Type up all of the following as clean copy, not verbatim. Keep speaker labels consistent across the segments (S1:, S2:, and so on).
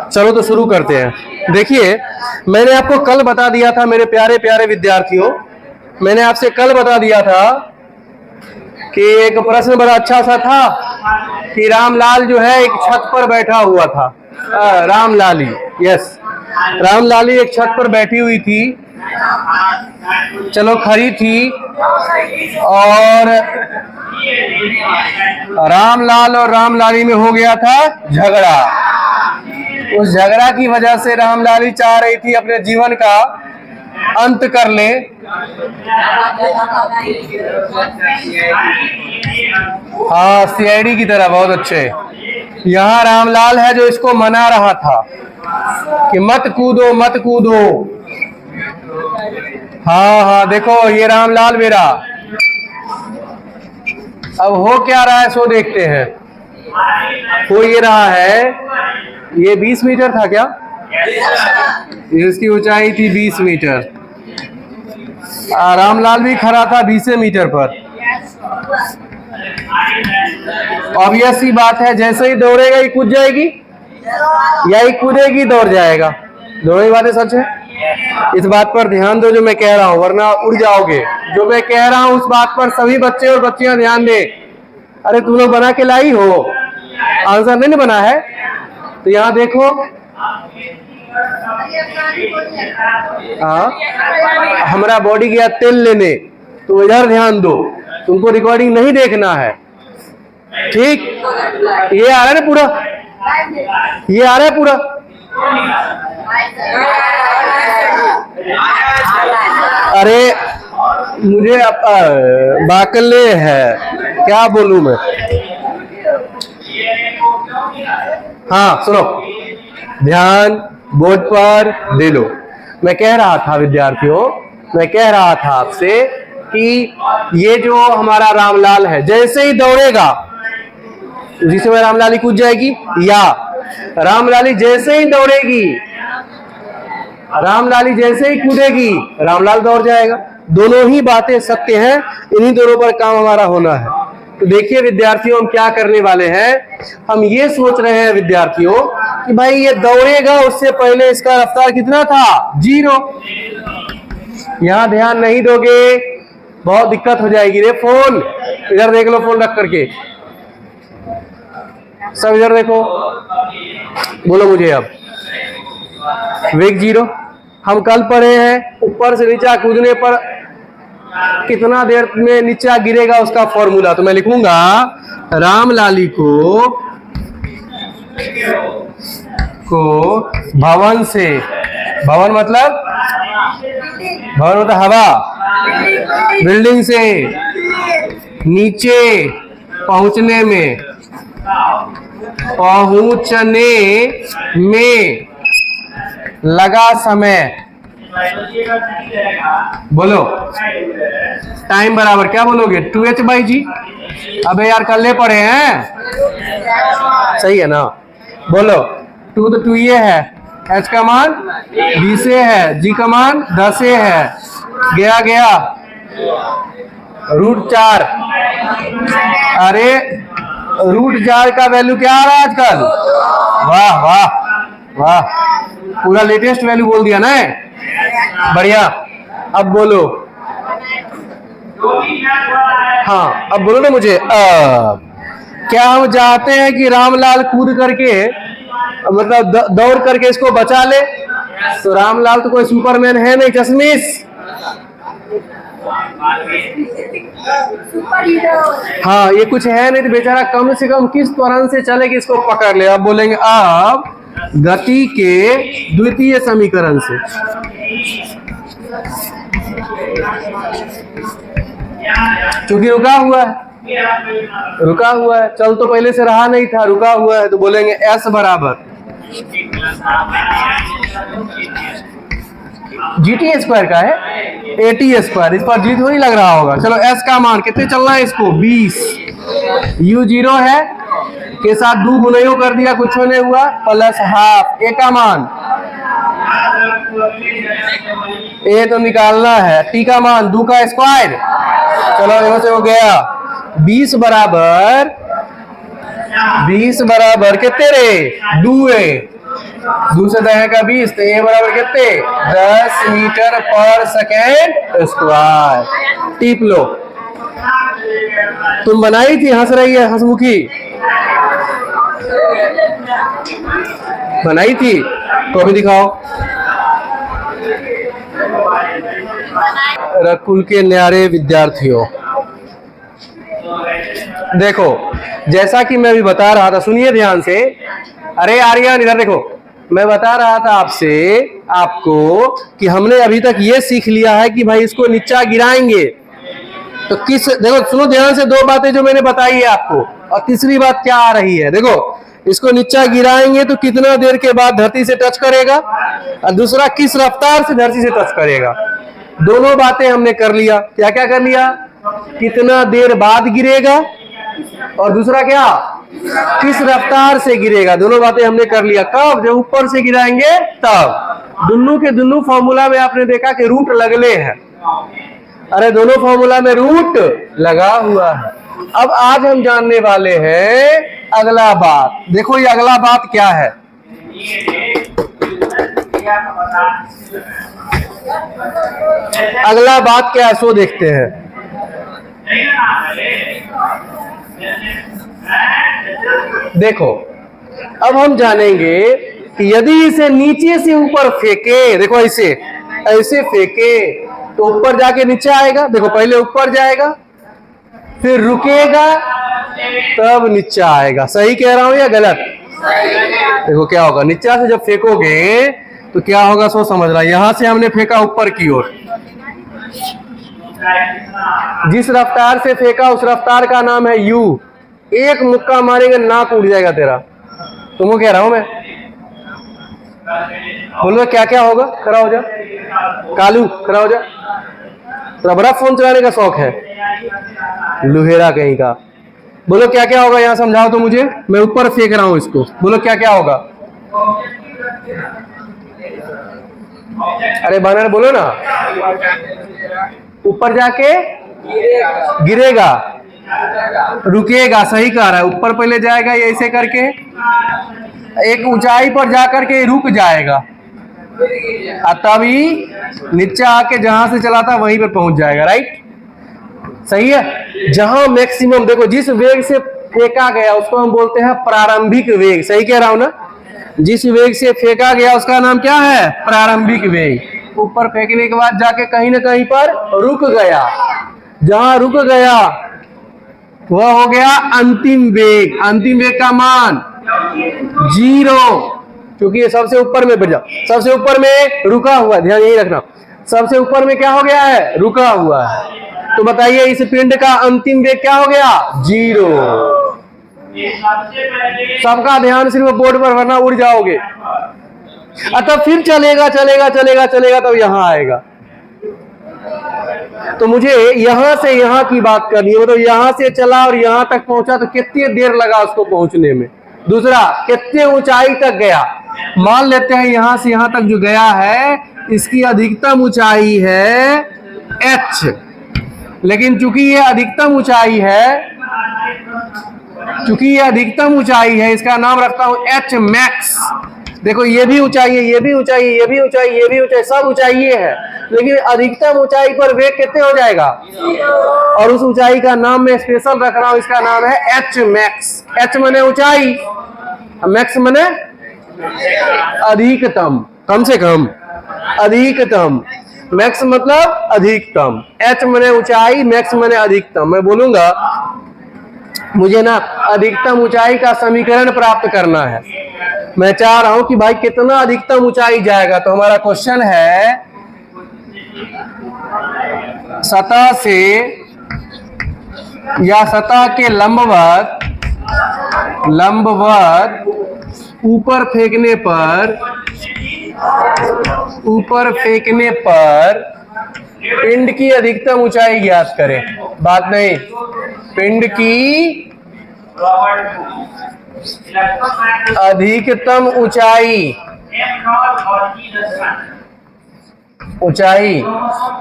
S1: चलो तो शुरू करते हैं। देखिए, मैंने आपको कल बता दिया था मेरे प्यारे प्यारे विद्यार्थियों, मैंने आपसे कल बता दिया था कि एक प्रश्न बड़ा अच्छा सा था कि रामलाल जो है एक छत पर बैठा हुआ था। रामलाली, यस, रामलाली एक छत पर बैठी हुई थी, चलो खड़ी थी, और रामलाल और रामलाली में हो गया था झगड़ा। उस झगड़ा की वजह से रामलाली चाह रही थी अपने जीवन का अंत कर ले। हाँ, सीआईडी की तरह, बहुत अच्छे। यहाँ रामलाल है जो इसको मना रहा था कि मत कूदो मत कूदो। हाँ हाँ, देखो ये रामलाल मेरा। अब हो क्या रहा है सो देखते हैं। हो ये रहा है, ये 20 मीटर था क्या? इसकी ऊंचाई थी 20 मीटर। रामलाल भी खड़ा था 20 मीटर पर। ऑब्वियस सी बात है, जैसे ही दौड़ेगा ही कूद जाएगी, या ही कूदेगी दौड़ जाएगा। दोनों ही बातें सच है। इस बात पर ध्यान दो जो मैं कह रहा हूं, वरना उड़ जाओगे। जो मैं कह रहा हूं उस बात पर सभी बच्चे और बच्चियां ध्यान दे। अरे तुम लोग बना के लाई हो, आंसर नहीं बना है तो यहाँ देखो। हाँ, हमारा बॉडी गया तेल लेने, तो इधर ध्यान दो, तुमको रिकॉर्डिंग नहीं देखना है, ठीक? ये आ रहा है ना पूरा, ये आ रहा है पूरा। अरे मुझे बाकले है, क्या बोलूं मैं। हाँ सुनो, ध्यान बोर्ड पर दे लो। मैं कह रहा था विद्यार्थियों, मैं कह रहा था आपसे कि ये जो हमारा रामलाल है जैसे ही दौड़ेगा उसी समय रामलाली कूद जाएगी, या रामलाली जैसे ही दौड़ेगी, रामलाली जैसे ही कूदेगी, रामलाल दौड़ जाएगा। दोनों ही बातें सत्य हैं, इन्हीं दोनों पर काम हमारा होना है। तो देखिए विद्यार्थियों, हम क्या करने वाले हैं। हम ये सोच रहे हैं विद्यार्थियों कि भाई ये दौड़ेगा, उससे पहले इसका रफ्तार कितना था? 0। यहां ध्यान नहीं दोगे बहुत दिक्कत हो जाएगी। रे फोन इधर देख लो, फोन रख करके सब इधर देखो, बोलो मुझे अब। वेग 0 हम कल पढ़े हैं। ऊपर से नीचा कूदने पर कितना देर में नीचा गिरेगा उसका फॉर्मूला। तो मैं लिखूंगा रामलाली को भवन से, भवन मतलब हवा, बिल्डिंग से नीचे पहुंचने में लगा समय। बोलो टाइम बराबर क्या बोलोगे? 2h/g। अबे यार कल ले पढ़े हैं, सही है ना? बोलो 2 तो 2 ये है, h का मान 20 है, g का मान 10 है, गया गया √4। अरे √4 का वैल्यू क्या आ रहा है आजकल? वाह वाह वाह, पूरा लेटेस्ट वैल्यू बोल दिया ना, बढ़िया। अब बोलो, हाँ अब बोलो ना मुझे। क्या हम चाहते हैं कि रामलाल कूद करके, मतलब दौड़ करके इसको बचा ले? तो रामलाल तो कोई सुपरमैन है नहीं, चश्मिश। हाँ ये कुछ है नहीं, तो बेचारा कम से कम किस त्वरण से चले कि इसको पकड़ ले। अब बोलेंगे अब गति के द्वितीय समीकरण से। क्योंकि रुका हुआ है, चल तो पहले से रहा नहीं था, रुका हुआ है, तो बोलेंगे S बराबर GT² का है AT²। इस पर जी थोड़ी लग रहा होगा। चलो S का मान कितने चलना है इसको? 20। U0 है के साथ 2 गुणयों कर दिया, कुछ नहीं हुआ, +½ A का मान, A तो निकालना है, T का मान 2 का स्क्वायर। चलो यहाँ से हो गया 20 बराबर 20 बराबर कितने रे? 2 है, 2 से दहेगा 20, तो ये बराबर कितने? 10 मीटर पर सेकेंड स्क्वायर। टिप लो। तुम बनाई थी, हंस रही है हंसमुखी, बनाई थी तो अभी दिखाओ। रकुल के न्यारे विद्यार्थियों, देखो जैसा कि मैं अभी बता रहा था, सुनिए ध्यान से। अरे आर्यन इधर देखो, मैं बता रहा था आपको कि हमने अभी तक ये सीख लिया है कि भाई इसको नीचा गिराएंगे तो किस, देखो सुनो ध्यान से, 2 बातें जो मैंने बताई है आपको, और तीसरी बात क्या आ रही है। देखो इसको नीचा गिराएंगे तो कितना देर के बाद धरती से टच करेगा, और दूसरा किस रफ्तार से धरती से टच करेगा। दोनों बातें हमने कर लिया। क्या क्या कर लिया? कितना देर बाद गिरेगा, और दूसरा क्या, किस रफ्तार से गिरेगा। दोनों बातें हमने कर लिया। कब? जब ऊपर से गिराएंगे तब। दोनों के दोनों फॉर्मूला में आपने देखा कि रूट लगले हैं। अरे दोनों फॉर्मूला में रूट लगा हुआ है। अब आज हम जानने वाले हैं अगला बात। देखो ये अगला बात क्या है। अगला बात क्या है सो देखते हैं। देखो अब हम जानेंगे कि यदि इसे नीचे से ऊपर फेंके, देखो ऐसे ऐसे फेंके तो ऊपर जाके नीचे आएगा। देखो पहले ऊपर जाएगा, फिर रुकेगा, तब नीचे आएगा। सही कह रहा हूं या गलत? देखो क्या होगा, नीचे से जब फेंकोगे तो क्या होगा सो समझ रहा है। यहां से हमने फेंका ऊपर की ओर, जिस रफ्तार से फेंका उस रफ्तार का नाम है यू। एक मुक्का मारेंगे नाक उड़ जाएगा तेरा। तुमको कह रहा हूं मैं, बोलो क्या क्या होगा। खड़ा हो जा कालू, खड़ा हो जा। तेरा बड़ा फोन चलाने का शौक है, लुहेरा कहीं का। बोलो क्या क्या होगा, यहां समझाओ तो मुझे। मैं ऊपर फेंक रहा हूं इसको, बोलो क्या क्या होगा। अरे बानर बोलो ना। ऊपर जाके गिरेगा, रुकेगा। सही कह रहा है। ऊपर पहले जाएगा ये ऐसे करके, एक ऊंचाई पर जाकर के रुक जाएगा, तभी नीचे आके जहां से चला था वहीं पे पहुंच जाएगा। राइट, सही है। जहां मैक्सिमम, देखो जिस वेग से फेंका गया उसको हम बोलते हैं प्रारंभिक वेग। सही कह रहा हूं ना? जिस वेग से फेंका गया उसका नाम क्या है? प्रारंभिक वेग। ऊपर फेंकने के बाद जाके कहीं ना कहीं पर रुक गया, जहां रुक गया वह हो गया अंतिम वेग। अंतिम वेग का मान 0, क्योंकि ये सबसे ऊपर में बजा, सबसे ऊपर में रुका हुआ, ध्यान यही रखना। सबसे ऊपर में क्या हो गया है? रुका हुआ है। तो बताइए इस पिंड का अंतिम वेग क्या हो गया? 0। सबका ध्यान सिर्फ बोर्ड पर, वरना उड़ जाओगे। तब फिर चलेगा चलेगा चलेगा चलेगा तब यहां आएगा। तो मुझे यहां से यहां की बात करनी है। मतलब यहां से चला और यहां तक पहुंचा तो कितनी देर लगा उसको पहुंचने में। दूसरा, कितने ऊंचाई तक गया। मान लेते हैं यहां से यहां तक जो गया है इसकी अधिकतम ऊंचाई है h, लेकिन चूंकि ये अधिकतम ऊंचाई है, इसका नाम रखता हूं h मैक्स। देखो ये भी ऊंचाई है, ये भी ऊंचाई है, ये भी ऊंचाई, ये भी ऊंचाई, सब ऊंचाई है, लेकिन अधिकतम ऊंचाई पर वेग कितने हो जाएगा। और उस ऊंचाई का नाम मैं स्पेशल रख रहा हूं, इसका नाम है h मैक्स। h माने ऊंचाई, मैक्स माने अधिकतम, कम से कम, अधिकतम। मैक्स मतलब अधिकतम, h माने ऊंचाई, मैक्स माने अधिकतम। मैं बोलूंगा मुझे ना अधिकतम ऊंचाई का समीकरण प्राप्त करना है। मैं चाह रहा हूं कि भाई कितना अधिकतम ऊंचाई जाएगा। तो हमारा क्वेश्चन है सतह से या सतह के लंबवत ऊपर फेंकने पर पिंड की अधिकतम ऊंचाई ज्ञात करें। बात नहीं, पिंड की अधिकतम ऊंचाई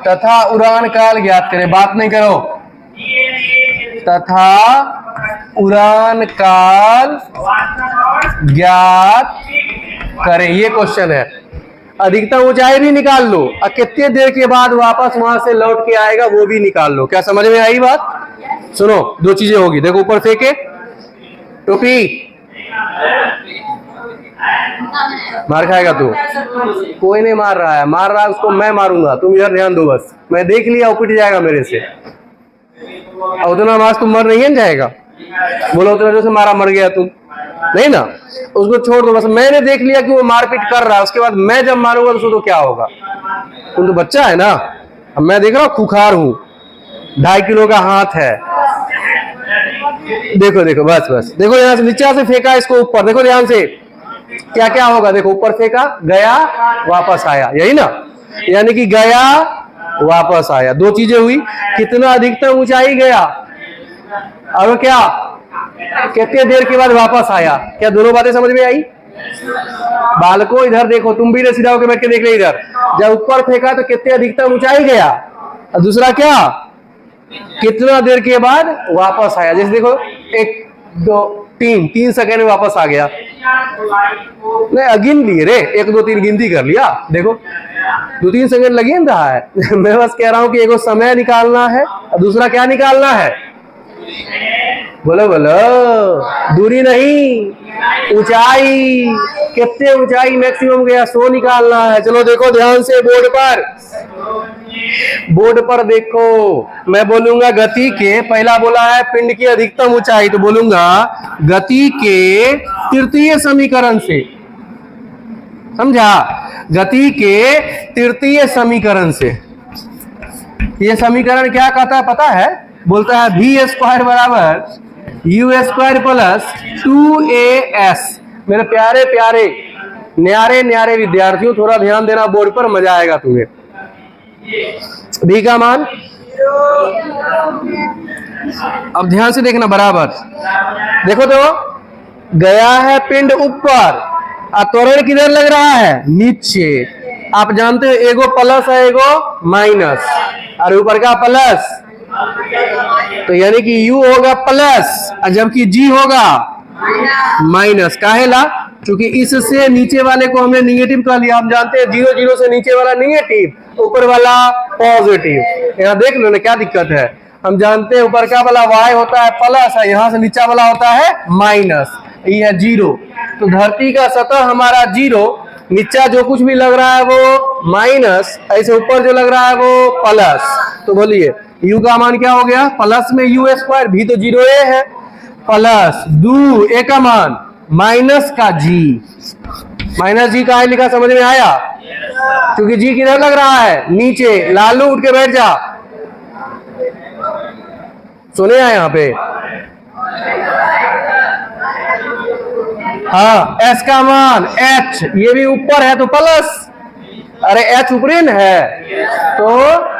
S1: तथा उड़ान काल ज्ञात करें। बात नहीं करो, तथा उड़ान काल ज्ञात करें, ये क्वेश्चन है। अधिकतम ऊंचाई भी निकाल लो और कितने देर के बाद वापस वहां से लौट के आएगा वो भी निकाल लो। क्या समझ में आई बात? सुनो, दो चीजें होगी। देखो ऊपर फेंके टोपी, मार खाएगा तू। कोई नहीं मार रहा है, मार रहा है उसको मैं मारूंगा, तुम इधर ध्यान दो बस। मैं देख लिया वो पिट जाएगा मेरे से। और उतना मार तुम मर नहीं है जाएगा। बोलो उतना जो से मारा मर गया तुम नहीं ना, उसको छोड़ दो बस। मैंने देख लिया कि वो मारपीट कर रहा है, उसके बाद मैं जब मारूंगा तो उसको तो क्या होगा? तुम तो बच्चा है ना। अब मैं देख रहा हूँ खुखार हूं, 2.5 किलो का हाथ है। देखो देखो बस बस देखो, यहां से नीचे से फेंका इसको ऊपर, देखो ध्यान से क्या क्या होगा। देखो ऊपर फेंका, गया वापस आया, यही ना, यानी कि गया वापस आया। दो चीजें हुई, कितना अधिकतम ऊंचाई गया और क्या कितने देर के बाद वापस आया। क्या दोनों बातें समझ में आई? बालको इधर देखो, तुम भी सीधा होकर बैठ के देख रहे इधर। जब ऊपर फेंका तो कितने अधिकतम ऊंचाई गया, और दूसरा क्या कितना देर के बाद वापस आया। जैसे देखो 1 2 3 सेकंड में वापस आ गया। नहीं गिन लिए रे, 1 2 3 गिनती कर लिया। देखो 2-3 सेकंड लगी ना रहा है। मैं बस कह रहा हूं कि एक समय निकालना है और दूसरा क्या निकालना है? बोलो बोलो, दूरी नहीं, ऊंचाई। कितने ऊंचाई मैक्सिमम गया सो निकालना है। चलो देखो ध्यान से बोर्ड पर, बोर्ड पर देखो। मैं बोलूंगा गति के, पहला बोला है पिंड की अधिकतम ऊंचाई, तो बोलूंगा गति के तृतीय समीकरण से। समझा? गति के तृतीय समीकरण से। ये समीकरण क्या कहता है पता है? बोलता है v² बराबर u² प्लस 2as। मेरे प्यारे प्यारे न्यारे न्यारे विद्यार्थियों, थोड़ा ध्यान देना बोर्ड पर, मजा आएगा तुम्हें। v का मान, अब ध्यान से देखना बराबर। देखो तो गया है पिंड ऊपर और त्वरण किधर लग रहा है? नीचे। आप जानते हो एगो प्लस है एगो माइनस, और ऊपर का प्लस, तो यानी कि u होगा प्लस और जबकि g होगा माइनस। काहेला? क्योंकि इससे नीचे वाले को हमने निगेटिव कर लिया। हम जानते हैं 0 0 से नीचे वाला निगेटिव, ऊपर वाला पॉजिटिव। यहाँ देख लो ना क्या दिक्कत है। हम जानते हैं ऊपर का वाला y होता है प्लस है, यहाँ से नीचा वाला होता है माइनस, ये है 0। तो धरती का सतह हमारा 0, नीचा जो कुछ भी लग रहा है वो माइनस, ऐसे ऊपर जो लग रहा है वो प्लस। तो बोलिए u का मान क्या हो गया? प्लस में u², भी तो 0a है, प्लस 2a का मान माइनस का g। माइनस g का है लिखा, समझ में आया? क्योंकि g किधर लग रहा है? नीचे। लालू उठ के बैठ जा, सुने यहाँ पे। हाँ s का मान h, ये भी ऊपर है तो प्लस, अरे h ऊपरी है तो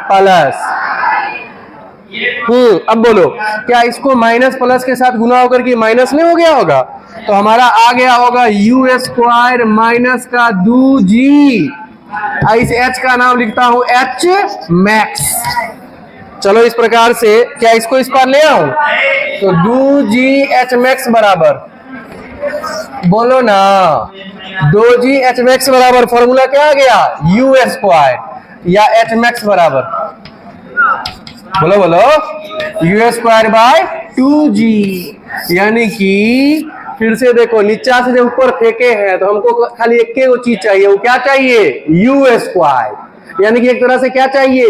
S1: प्लस। अब बोलो क्या इसको माइनस प्लस के साथ गुना होकर के माइनस नहीं हो गया होगा? तो हमारा आ गया होगा u² माइनस का 2g। इस h का नाम लिखता हूं h मैक्स। चलो इस प्रकार से, क्या इसको इस पर ले आऊं? तो 2g h मैक्स बराबर, बोलो ना 2g h मैक्स बराबर फॉर्मूला क्या आ गया? u² या h मैक्स बराबर, बोलो बोलो u² 2g। यानी कि फिर से देखो, नीचा से जब ऊपर फेंके हैं तो हमको खाली एक ही चीज चाहिए। वो क्या चाहिए? u²। यानी कि एक तरह से क्या चाहिए?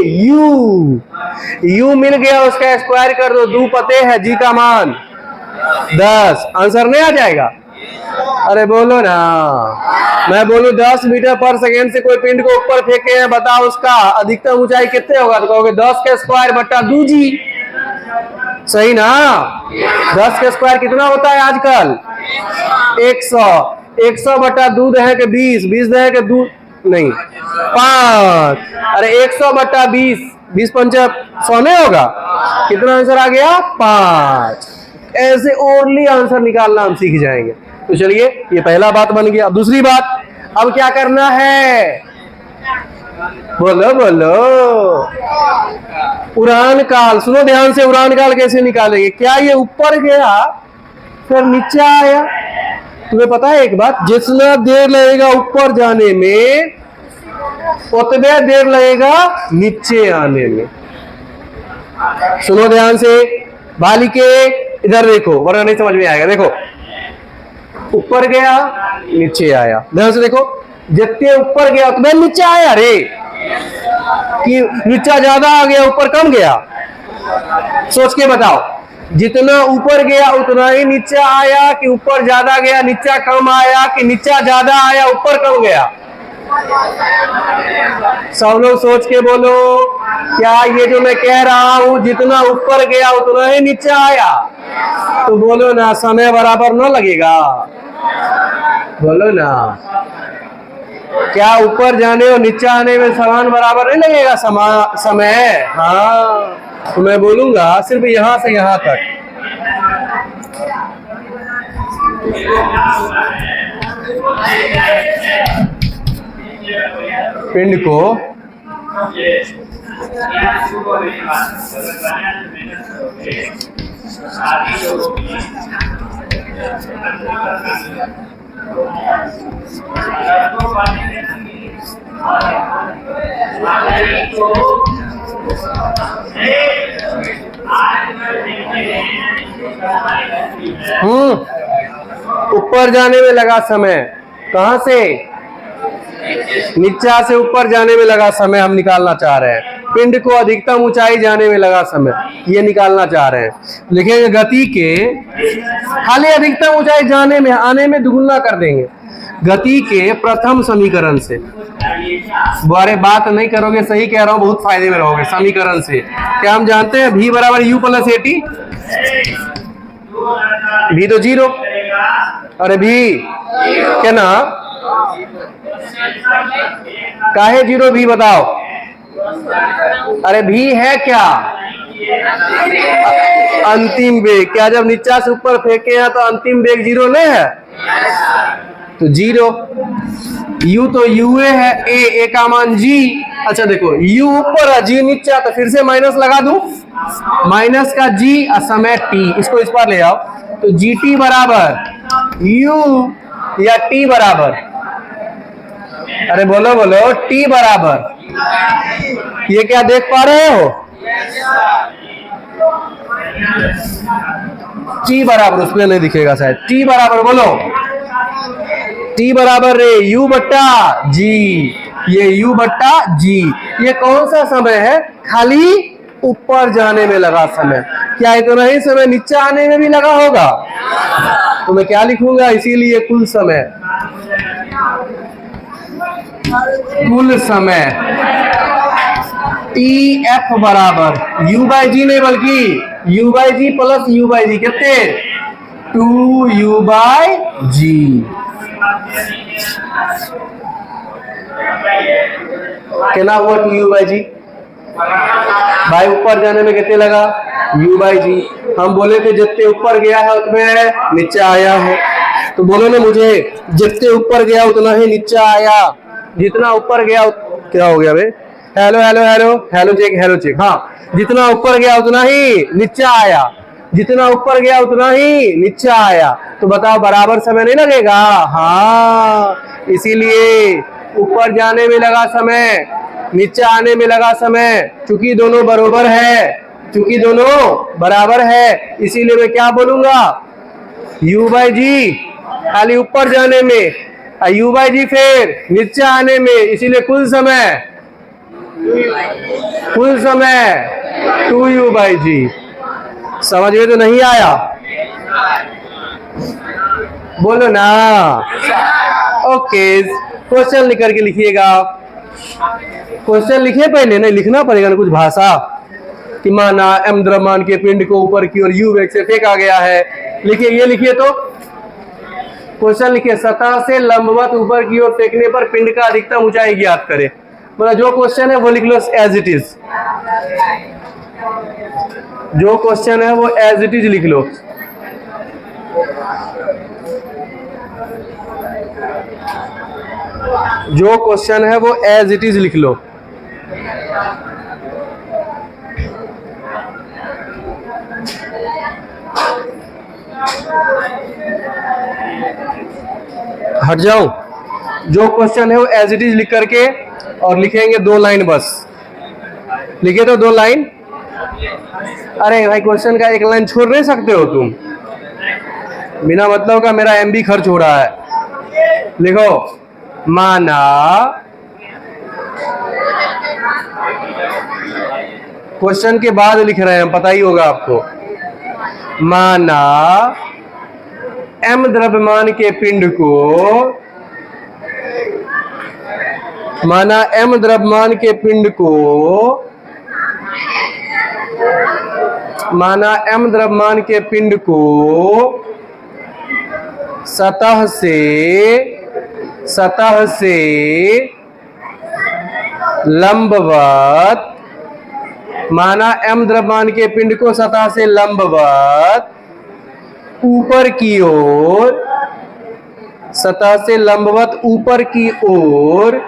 S1: u मिल गया, उसका स्क्वायर कर दो। 2 पते हैं, g का मान 10। आंसर नहीं आ जाएगा? अरे बोलो ना। मैं बोलूं 10 मीटर पर सेकेंड से कोई पिंड को ऊपर फेंके हैं, बताओ उसका अधिकतम ऊंचाई कितने होगा? तो कहोगे 10 का स्क्वायर बटा 2g। सही ना? 10 का स्क्वायर कितना होता है आजकल? 100। 100 बटा 2 है कि 20, 20 है कि 2 नहीं 5। अरे 100 बटा 20, 20 पंचा 100 नहीं होगा? कितना आंसर आ गया? 5। ऐसे ओनली आंसर निकालना हम सीख जाएंगे। तो चलिए ये पहला बात बन गया। अब दूसरी बात, अब क्या करना है? बोलो बोलो, उड़ान काल। सुनो ध्यान से, उड़ान काल कैसे निकालेंगे? क्या ये ऊपर गया फिर नीचे आया। तुम्हें पता है एक बात, जितना देर लगेगा ऊपर जाने में उतने देर लगेगा नीचे आने में। सुनो ध्यान से बालिके, इधर देखो वरना नहीं समझ में आएगा। देखो ऊपर गया नीचे आया, ध्यान से देखो, जितने ऊपर गया उतने नीचे आया रे, कि नीचा ज्यादा आ गया ऊपर कम गया? सोच के बताओ, जितना ऊपर गया उतना ही नीचे आया कि ऊपर ज्यादा गया नीचा कम आया, कि नीचा ज्यादा आया ऊपर कम गया? सब लोग सोच के बोलो, क्या ये जो मैं कह रहा हूं जितना ऊपर गया उतना ही नीचे आया? तो बोलो ना, समय बराबर न लगेगा? बोलो ना, क्या ऊपर जाने और नीचे आने में समान बराबर नहीं लगेगा समय? हाँ, तो मैं बोलूंगा सिर्फ यहां से यहां तक। पिंड को ऊपर जाने में लगा समय। कहां से? नीचा से ऊपर जाने में लगा समय हम निकालना चाह रहे हैं। पिंड को अधिकतम ऊंचाई जाने में लगा समय, ये निकालना चाह रहे हैं। लिखेंगे गति के, खाली अधिकतम ऊंचाई जाने में, आने में दुगुना कर देंगे। गति के प्रथम समीकरण से। बारे बात नहीं करोगे, सही कह रहा हूं, बहुत फायदे में रहोगे। समीकरण से क्या हम जानते हैं? v बराबर u plus A T. v तो जीरो, अरे v क्या ना, काहे जीरो भी बताओ? अरे भी है क्या? अंतिम वेग। क्या जब नीचा से ऊपर फेंके हैं तो अंतिम वेग जीरो नहीं है? तो जीरो। u तो ua है, a का मान g। अच्छा देखो, u ऊपर है g नीचा, तो फिर से माइनस लगा दूं, माइनस का g और समय t, इसको इस पर ले आओ। तो gt बराबर u या t बराबर, अरे बोलो बोलो, t बराबर, ये क्या देख पा रहे हो? t बराबर, उसमें नहीं दिखेगा शायद। t बराबर बोलो, t बराबर रे u बट्टा g, ये u बट्टा g। ये कौन सा समय है? खाली ऊपर जाने में लगा समय। क्या इतना ही समय नीचे आने में भी लगा होगा? तो मैं क्या लिखूंगा? इसीलिए कुल समय, कुल समय TF बराबर u बाई जी नहीं बल्कि u by G plus u by G, कितने? 2u बाई जी। कितना हुआ? 2u बाई जी। भाई ऊपर जाने में कितने लगा? u बाई जी। हम बोले थे जितने ऊपर गया है उतने नीचे आया है, तो बोलो ना मुझे, जितने ऊपर गया उतना ही नीचे आया। जितना ऊपर गया, क्या हो गया बे? Hello hello hello hello check, hello check. हाँ, जितना ऊपर गया उतना ही नीचे आया, जितना ऊपर गया उतना ही नीचे आया। तो बताओ बराबर समय नहीं लगेगा? हाँ, इसीलिए ऊपर जाने में लगा समय, नीचे आने में लगा समय, चूंकि दोनों बराबर है, चूंकि दोनों बराबर है, इसीलिए मैं क्या बोलूंगा? u बाई जी खाली ऊपर जाने में, u बाई जी फिर नीचे आने में, इसीलिए कुल समय, कुल समय 2u बाई जी। समझ में तो नहीं आया? बोलो ना। ओके, क्वेश्चन लिख करके लिखिएगा। क्वेश्चन लिखिए, पहले नहीं लिखना पड़ेगा ना कुछ भाषा, कि माना m द्रव्यमान के पिंड को ऊपर की ओर u वेग से फेंका गया है। लिखिए, ये लिखिए। तो क्वेश्चन लिखिए, सतह से लंबवत ऊपर की ओर फेंकने पर पिंड का अधिकतम ऊंचाई ज्ञात करें। मतलब जो क्वेश्चन है वो लिख लो एज इट इज, जो क्वेश्चन है वो एज इट इज लिख लो। जो क्वेश्चन है वो एज इट इज लिख लो। हट जाऊं? जो क्वेश्चन है वो एज इट इज लिख करके और लिखेंगे 2 लाइन बस। लिखे तो 2 लाइन। अरे भाई क्वेश्चन का 1 लाइन छोड़ नहीं सकते हो तुम? बिना मतलब का मेरा एमबी खर्च हो रहा है। लिखो माना क्वेश्चन के बाद लिख रहे हैं, पता ही होगा आपको। माना m द्रव्यमान के पिंड को, माना m द्रव्यमान के पिंड को, माना m द्रव्यमान के पिंड को सतह से लंबवत, माना m द्रव्यमान के पिंड को सतह से लंबवत ऊपर की ओर, सतह से लंबवत ऊपर की ओर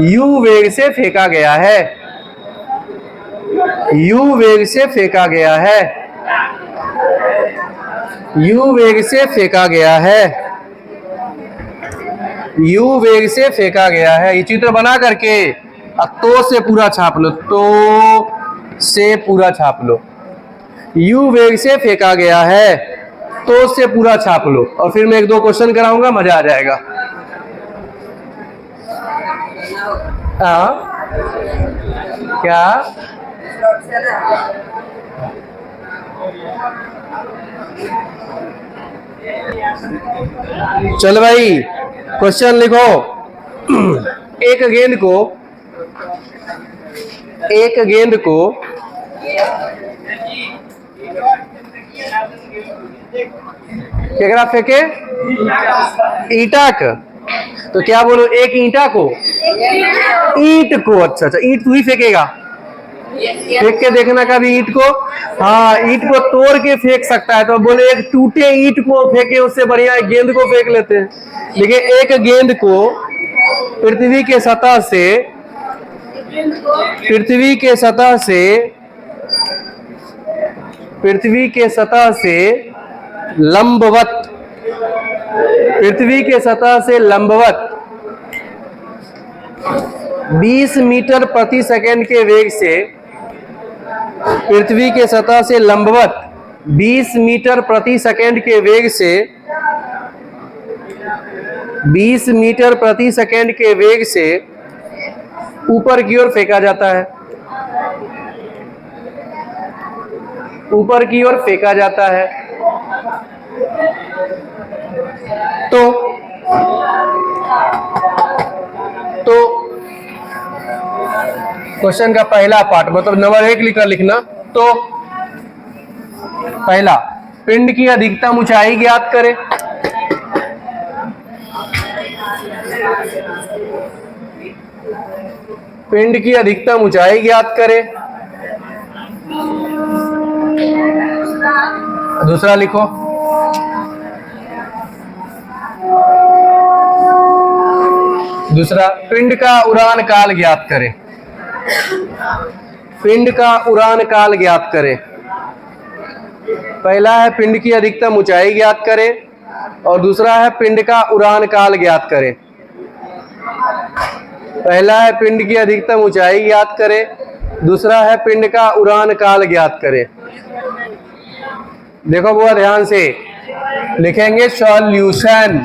S1: u वेग से फेंका गया है। u वेग से फेंका गया है। u वेग से फेंका गया है। u वेग से फेंका गया है। ये चित्र बना करके तो से पूरा छाप लो, तो से पूरा छाप लो। u वेग से फेंका गया है, तो से पूरा छाप लो। और फिर मैं 1-2 क्वेश्चन कराऊंगा, मजा आ जाएगा। हाँ क्या? चल भाई क्वेश्चन लिखो। एक गेंद को केकरा फेंके? ईंटक। तो क्या बोलो? एक ईंटा को, ईंट को। अच्छा, ईंट तू ही फेंकेगा? फेंक के देखना कभी ईंट को। हाँ, ईंट को तोड़ के फेंक सकता है, तो बोले एक टूटे ईंट को फेंके, उससे बढ़िया एक गेंद को फेंक लेते हैं। लेकिन एक गेंद को पृथ्वी के सतह से लंबवत, पृथ्वी के सतह से लंबवत 20 मीटर प्रति सेकंड के वेग से, पृथ्वी के सतह से लंबवत 20 मीटर प्रति सेकंड के वेग से, 20 मीटर प्रति सेकंड के वेग से ऊपर की ओर फेंका जाता है। ऊपर की ओर फेंका जाता है। तो क्वेश्चन का पहला पार्ट, मतलब नंबर 1 लिखकर लिखना। तो पहला, पिंड की अधिकतम ऊंचाई ज्ञात करें। पिंड की अधिकतम ऊंचाई ज्ञात करें। दूसरा लिखो, दूसरा पिंड का उड़ान काल ज्ञात करें। पिंड का उड़ान काल ज्ञात करें। पहला है पिंड की अधिकतम ऊंचाई ज्ञात करें, और दूसरा है पिंड का उड़ान काल ज्ञात करें। पहला है पिंड की अधिकतम ऊंचाई ज्ञात करें, दूसरा है पिंड का उड़ान काल ज्ञात करें। देखो बुआ ध्यान से, लिखेंगे सॉल्यूशन,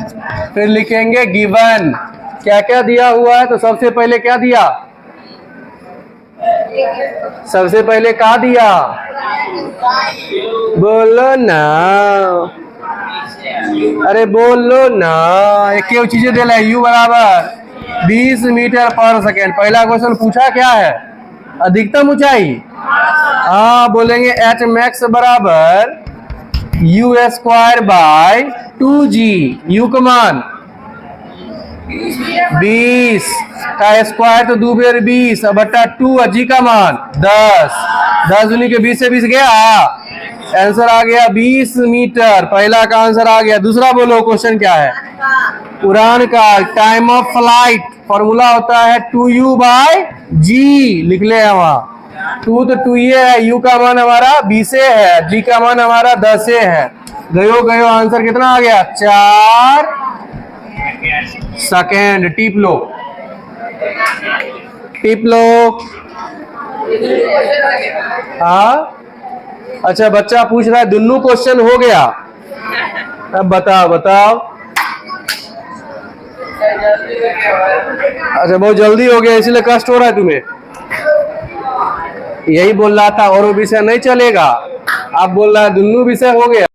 S1: फिर लिखेंगे गिवन। क्या क्या दिया हुआ है? तो सबसे पहले क्या दिया? सबसे पहले क्या दिया? बोलो ना, अरे बोलो ना। एक चीजें दे रहे, u बराबर 20 मीटर पर सेकेंड। पहला क्वेश्चन पूछा क्या है? अधिकतम ऊंचाई। हाँ, बोलेंगे h max बराबर u square by 2g। u का मान 20 का स्क्वायर तो 2 बेर 20 बटा 2, जी का मान 10। 10 दूनी के 20 से 20 गया, आंसर आ गया 20 मीटर। पहला का आंसर आ गया। दूसरा बोलो क्वेश्चन क्या है? उड़ान का टाइम ऑफ फ्लाइट फॉर्मूला होता है 2u बाय जी। लिख ले वहां, 2 तो 2 ये है, u का मान हमारा 20 है, g का मान हमारा 10 है। गयो आंसर कितना आ गया? 4 सेकेंड, टिप लो, टिप लो। हाँ, अच्छा बच्चा पूछ रहा है दुन्नू क्वेश्चन हो गया, अब बताओ बताओ। अच्छा बहुत जल्दी हो गया इसलिए कष्ट हो रहा है तुम्हें। यही बोल रहा था और वो विषय नहीं चलेगा, आप बोल रहा है दुन्नू विषय हो गया।